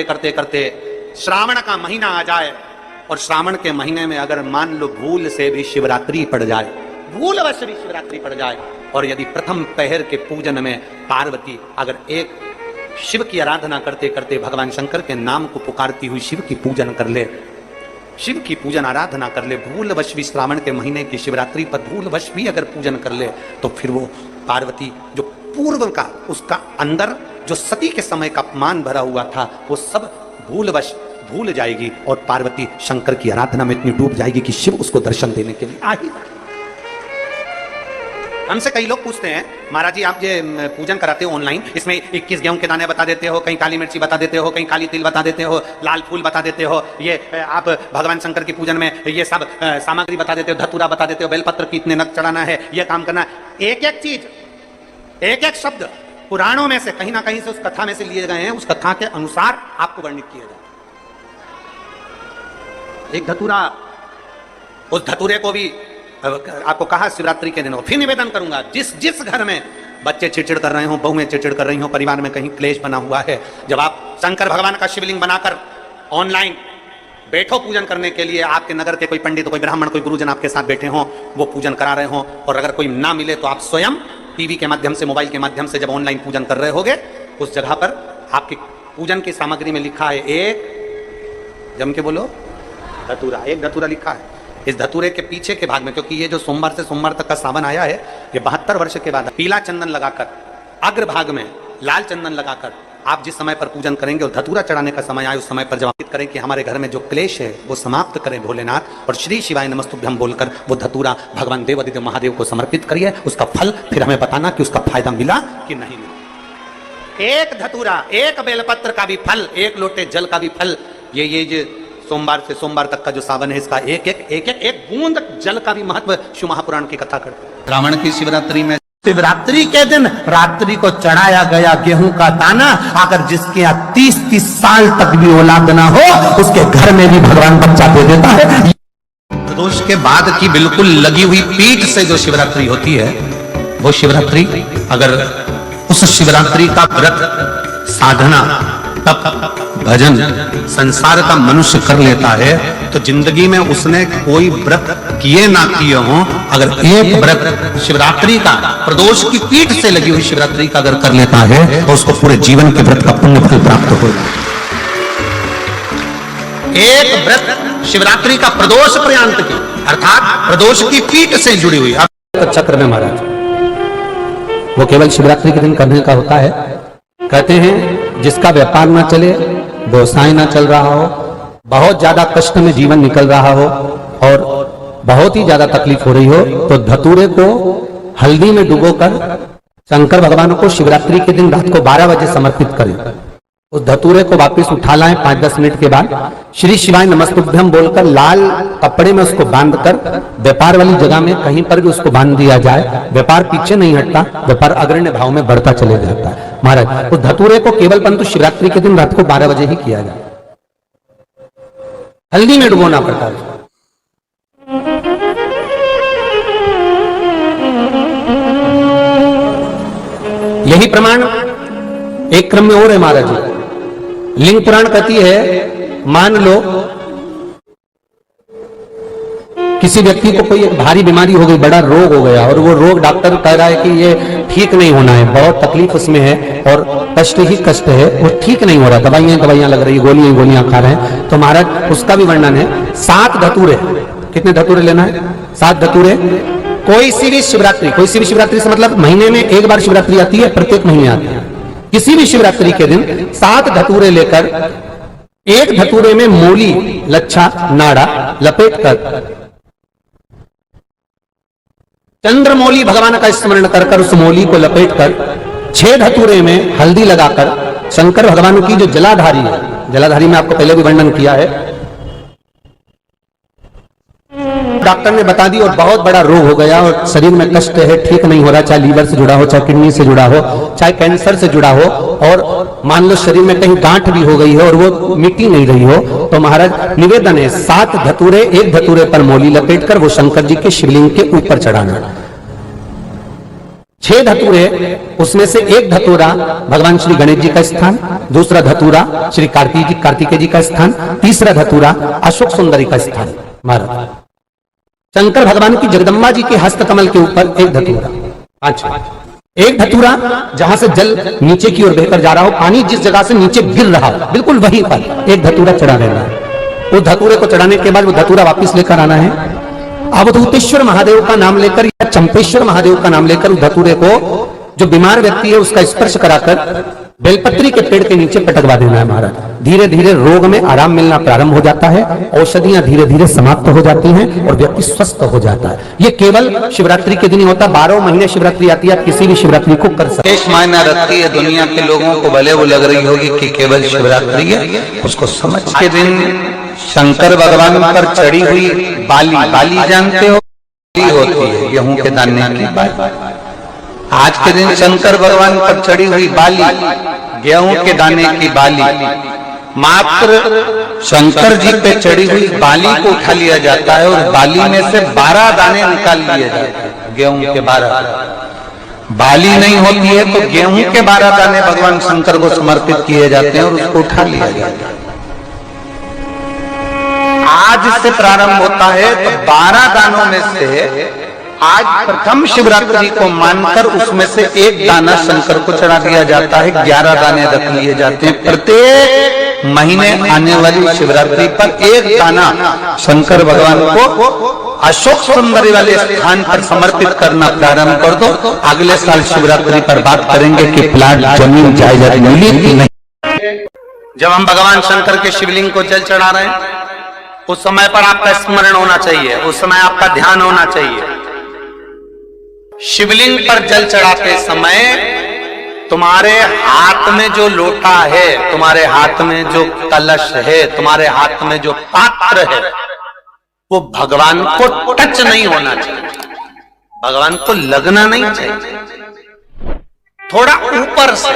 करते करते करते श्रावण का महीना आ जाए और श्रावण के महीने में अगर मान लो भूल से भी शिवरात्रि पड़ जाए, भूलवश भी शिवरात्रि पड़ जाए, और यदि प्रथम पहर के पूजन में पार्वती अगर एक शिव की आराधना करते करते भगवान शंकर के नाम को पुकारती हुई शिव की पूजन कर ले, शिव की पूजन आराधना कर ले, भूलवश भी श्रावण के महीने की शिवरात्रि पर भूलवश भी अगर पूजन कर ले, तो फिर वो पार्वती जो पूर्व का उसका अंदर जो सती के समय का अपमान भरा हुआ था वो सब भूलवश भूल जाएगी और पार्वती शंकर की आराधना में इतनी डूब जाएगी कि शिव उसको दर्शन देने के लिए आ ही। हमसे कई लोग पूछते हैं, महाराज जी आप ये पूजन कराते हो ऑनलाइन, इसमें 21 गेहूं के दाने बता देते हो, कहीं काली मिर्ची बता देते हो, कहीं काली तिल बता देते हो, लाल फूल बता देते हो, ये आप भगवान शंकर की पूजन में ये सब सामग्री बता देते हो, धतूरा बता देते हो, बेलपत्र की इतने नग चढ़ाना है, ये काम करना है। एक एक चीज, एक एक शब्द पुराणों में से कहीं ना कहीं से उस कथा में से लिए गए हैं, उस कथा के अनुसार आपको वर्णित किया जाए। एक धतूरा, उस धतूरे को भी आपको कहा शिवरात्रि के दिन हो। फिर निवेदन करूंगा, जिस जिस घर में बच्चे चिड़चिड़ कर रहे हो, बहुएं चिड़चिड़ कर रही हो, परिवार में कहीं क्लेश बना हुआ है, जब आप शंकर भगवान का शिवलिंग बनाकर ऑनलाइन बैठो पूजन करने के लिए, आपके नगर के कोई पंडित, कोई ब्राह्मण, कोई गुरुजन आपके साथ बैठे हो, वो पूजन करा रहे हो, और अगर कोई ना मिले तो आप स्वयं टीवी के माध्यम से, मोबाइल के माध्यम से जब ऑनलाइन पूजन कर रहे होगे, उस जगह पर आपकी पूजन की सामग्री में लिखा है एक, जम के बोलो, धतूरा, एक धतूरा लिखा है। इस धतूरे के पीछे के भाग में, क्योंकि ये जो सोमवार से सोमवार तक का सावन आया है, ये 72 वर्ष के बाद पीला चंदन लगाकर, अग्र भाग में लाल चंदन लगाकर आप जिस समय पर पूजन करेंगे और धतूरा चढ़ाने का समय आए, उस समय पर जब करें कि हमारे घर में जो क्लेश है वो समाप्त करें भोलेनाथ, और श्री शिवाय नमस्तुभ्यम बोलकर वो धतूरा भगवान देवादिदेव महादेव को समर्पित करिए। उसका फल फिर हमें बताना कि उसका फायदा मिला कि नहीं मिला। एक धतूरा, एक बेलपत्र का भी फल, एक लोटे जल का भी फल, ये जो सोमवार से सोमवार तक का जो सावन है, इसका एक बूंद जल का भी महत्व शिव महापुराण की कथा करते हैं। श्रावण की शिवरात्रि में, शिवरात्रि के दिन रात्रि को चढ़ाया गया गेहूं का दाना, अगर जिसके यहाँ 30-30 साल तक भी औलाद ना हो, उसके घर में भी भगवान बच्चा दे देता है। प्रदोष के बाद की बिल्कुल लगी हुई पीठ से जो शिवरात्रि होती है, वो शिवरात्रि अगर उस शिवरात्रि का व्रत, साधना, तप, भजन संसार का मनुष्य कर लेता है, तो जिंदगी में उसने कोई व्रत किए ना किए हो, अगर एक व्रत शिवरात्रि का, प्रदोष की पीठ से लगी हुई शिवरात्रि का अगर कर लेता है, तो उसको पूरे जीवन के व्रत का पुण्य फल प्राप्त हो। एक व्रत शिवरात्रि का प्रदोष पर्यंत की, अर्थात प्रदोष की पीठ से जुड़ी हुई। अब चक्र में महाराज वो केवल शिवरात्रि के दिन करने का होता है। कहते हैं जिसका व्यापार ना चले, व्यवसाय ना चल रहा हो, बहुत ज्यादा कष्ट में जीवन निकल रहा हो और बहुत ही ज्यादा तकलीफ हो रही हो, तो धतूरे को हल्दी में डुबोकर शंकर भगवान को शिवरात्रि के दिन रात को 12 बजे समर्पित करें। उस धतूरे को वापस उठा लाएं 5-10 मिनट के बाद, श्री शिवाय नमस्तुभ्यम बोलकर लाल कपड़े में उसको बांधकर व्यापार वाली जगह में कहीं पर भी उसको बांध दिया जाए। व्यापार पीछे नहीं हटता, व्यापार अग्रण्य भाव में बढ़ता चले जाता है। महाराज उस धतूरे को केवल परंतु शिवरात्रि के दिन रात को 12 बजे ही किया जाए, हल्दी में डुबोना पड़ता है। यही प्रमाण एक क्रम में और है महाराज जी। लिंग पुराण कहती है, मान लो किसी व्यक्ति को कोई एक भारी बीमारी हो गई, बड़ा रोग हो गया, और वो रोग डॉक्टर कह रहा है कि ये ठीक नहीं होना है, बहुत तकलीफ उसमें है और कष्ट ही कष्ट है, वो ठीक नहीं हो रहा, दवाइयां लग रही, गोलियां खा रहे हैं, तो महाराज उसका भी वर्णन है। 7 धतूरे, कितने धतूरे लेना है? 7 धतूरे। कोई सी भी शिवरात्रि से मतलब महीने में एक बार शिवरात्रि आती है, प्रत्येक महीने आती है। किसी भी शिवरात्रि के दिन 7 धतूरे लेकर, एक धतूरे में मूली, लच्छा, नाड़ा लपेटकर चंद्रमौली भगवान का स्मरण कर उस मौली को लपेटकर 6 धतूरे में हल्दी लगाकर शंकर भगवान की जो जलाधारी है, जलाधारी में आपको पहले भी वर्णन किया है, डॉक्टर ने बता दी और बहुत बड़ा रोग हो गया और शरीर में कष्ट है, ठीक नहीं हो रहा, चाहे लीवर से जुड़ा हो, चाहे किडनी से जुड़ा हो, चाहे कैंसर से जुड़ा हो, और मान लो शरीर में कहीं गांठ भी हो गई है और वो मिट्टी नहीं रही हो, तो महाराज निवेदन है 7 धतूरे, एक धतूरे पर मौली लपेटकर वो शंकर जी के शिवलिंग के ऊपर चढ़ाना। 6 धतूरे, उसमें से एक धतूरा भगवान श्री गणेश जी का स्थान, दूसरा धतूरा श्री कार्तिकेय जी का स्थान, तीसरा धतूरा अशोक सुंदरी का स्थान। महाराज शंकर भगवान की जगदम्बा जी के हस्तकमल के ऊपर एक धतूरा, अच्छा एक धतूरा जहां से जल नीचे की ओर बहकर जा रहा हो, पानी जिस जगह से नीचे गिर रहा हो बिल्कुल वहीं पर एक धतूरा चढ़ा देना है। उस धतूरे को चढ़ाने के बाद वो धतूरा वापस लेकर आना है। अवधूतेश्वर महादेव का नाम लेकर या चंपेश्वर महादेव का नाम लेकर उस धतूरे को जो बीमार व्यक्ति है उसका स्पर्श कराकर बेलपत्री के पेड़ के नीचे पटकवा देना है। महाराज धीरे धीरे रोग में आराम मिलना प्रारंभ हो जाता है, औषधियां धीरे धीरे समाप्त हो जाती हैं और व्यक्ति स्वस्थ हो जाता है। ये केवल शिवरात्रि के दिन ही होता, 12 महीने शिवरात्रि आती है, आप किसी भी शिवरात्रि को कर सकते हैं। मायना रखती है दुनिया के लोगों को, भले वो लग रही होगी कि केवल शिवरात्रि है, उसको समझ के दिन शंकर भगवान पर चढ़ी हुई बाली जानते हो होती है गेहूं के दाने की बाली। आज के दिन शंकर भगवान पर चढ़ी हुई बाली, गेहूं के दाने की बाली, मात्र शंकर जी पे चढ़ी हुई बाली को उठा लिया जाता है और बाली में से 12 दाने निकाल लिए जाते हैं। गेहूं के 12 बाली नहीं होती है तो गेहूं के 12 दाने भगवान शंकर को समर्पित किए जाते हैं और उसको उठा लिया जाता है। आज से प्रारंभ होता है तो 12 दानों में से आज प्रथम शिवरात्रि को मानकर उसमें से एक दाना शंकर को चढ़ा दिया जाता है, 11 दाने रख लिए जाते हैं। प्रत्येक महीने आने वाली शिवरात्रि पर एक दाना शंकर भगवान को अशोक सुंदरी वाले स्थान पर समर्पित करना प्रारंभ कर दो। अगले साल शिवरात्रि पर बात करेंगे कि प्लाट जमीन जायदाद मिली कि नहीं। जब हम भगवान शंकर के शिवलिंग को जल चढ़ा रहे हैं उस समय पर आपका स्मरण होना चाहिए, उस समय आपका ध्यान होना चाहिए। शिवलिंग पर जल चढ़ाते समय तुम्हारे हाथ में जो लोटा है, तुम्हारे हाथ में जो कलश है, तुम्हारे हाथ में जो पात्र है, वो भगवान को टच नहीं होना चाहिए, भगवान को लगना नहीं चाहिए। थोड़ा ऊपर से